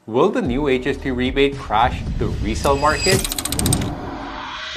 Will the new HST rebate crash the resale market?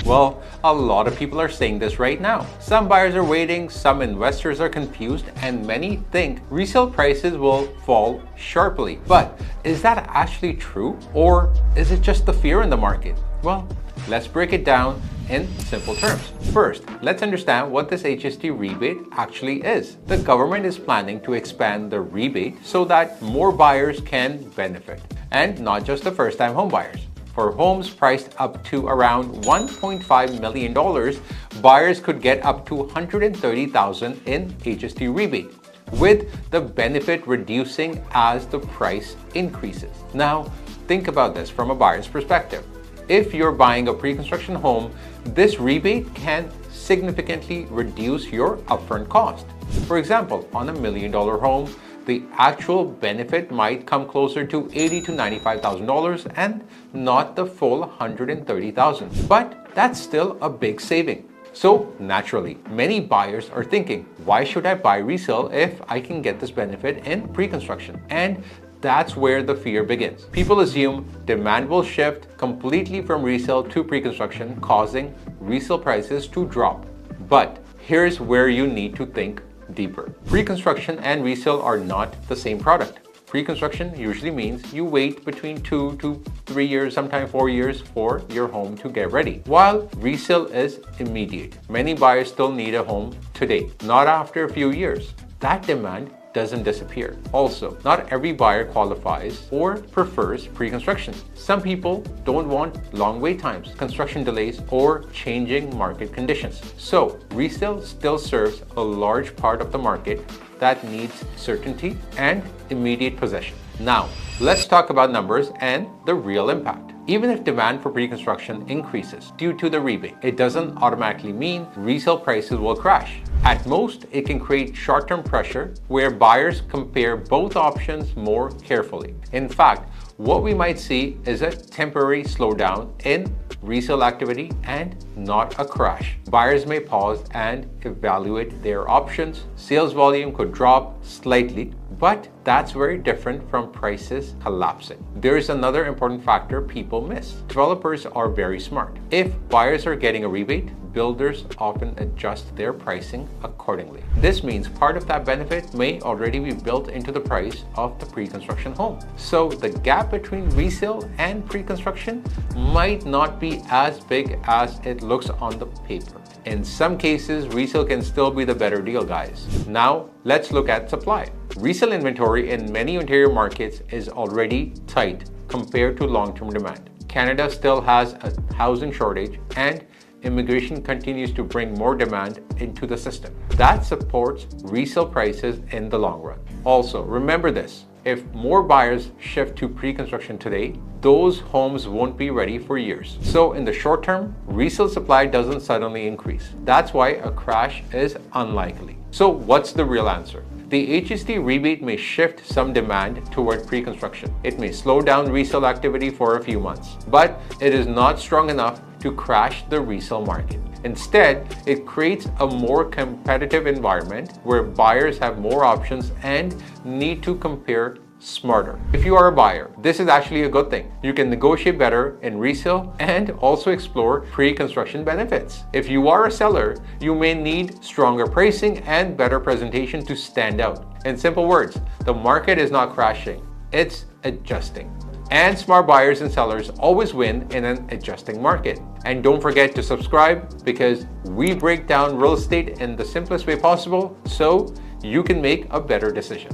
Well, a lot of people are saying this right now. Some buyers are waiting, some investors are confused, and many think resale prices will fall sharply. But is that actually true? Or is it just the fear in the market? Well, let's break it down in simple terms. First, let's understand what this HST rebate actually is. The government is planning to expand the rebate so that more buyers can benefit, and not just the first-time home buyers. For homes priced up to around $1.5 million, buyers could get up to $130,000 in HST rebate, with the benefit reducing as the price increases. Now, think about this from a buyer's perspective. If you're buying a pre-construction home, this rebate can significantly reduce your upfront cost. For example, on $1 million home, the actual benefit might come closer to $80,000 to $95,000 and not the full $130,000. But that's still a big saving. So naturally, many buyers are thinking, why should I buy resale if I can get this benefit in pre-construction? And that's where the fear begins. People assume demand will shift completely from resale to pre-construction, causing resale prices to drop. But here's where you need to think deeper. Pre-construction and resale are not the same product. Pre-construction usually means you wait between 2 to 3 years, sometimes 4 years for your home to get ready, while resale is immediate. Many buyers still need a home today, not after a few years. That demand doesn't disappear. Also, not every buyer qualifies or prefers pre-construction. Some people don't want long wait times, construction delays, or changing market conditions. So, resale still serves a large part of the market that needs certainty and immediate possession. Now, let's talk about numbers and the real impact. Even if demand for pre-construction increases due to the rebate, it doesn't automatically mean resale prices will crash. At most, it can create short-term pressure where buyers compare both options more carefully. In fact, what we might see is a temporary slowdown in resale activity and not a crash. Buyers may pause and evaluate their options. Sales volume could drop slightly, but that's very different from prices collapsing. There is another important factor people miss. Developers are very smart. If buyers are getting a rebate, builders often adjust their pricing accordingly. This means part of that benefit may already be built into the price of the pre-construction home. So the gap between resale and pre-construction might not be as big as it looks on the paper. In some cases, resale can still be the better deal, guys. Now, let's look at supply. Resale inventory in many Ontario markets is already tight compared to long-term demand. Canada still has a housing shortage, and immigration continues to bring more demand into the system. That supports resale prices in the long run. Also, remember this. If more buyers shift to pre-construction today, those homes won't be ready for years. So in the short term, resale supply doesn't suddenly increase. That's why a crash is unlikely. So what's the real answer? The HST rebate may shift some demand toward pre-construction. It may slow down resale activity for a few months, but it is not strong enough to crash the resale market. Instead, it creates a more competitive environment where buyers have more options and need to compare smarter. If you are a buyer, this is actually a good thing. You can negotiate better in resale and also explore pre-construction benefits. If you are a seller, you may need stronger pricing and better presentation to stand out. In simple words, the market is not crashing, it's adjusting. And smart buyers and sellers always win in an adjusting market. And don't forget to subscribe, because we break down real estate in the simplest way possible so you can make a better decision.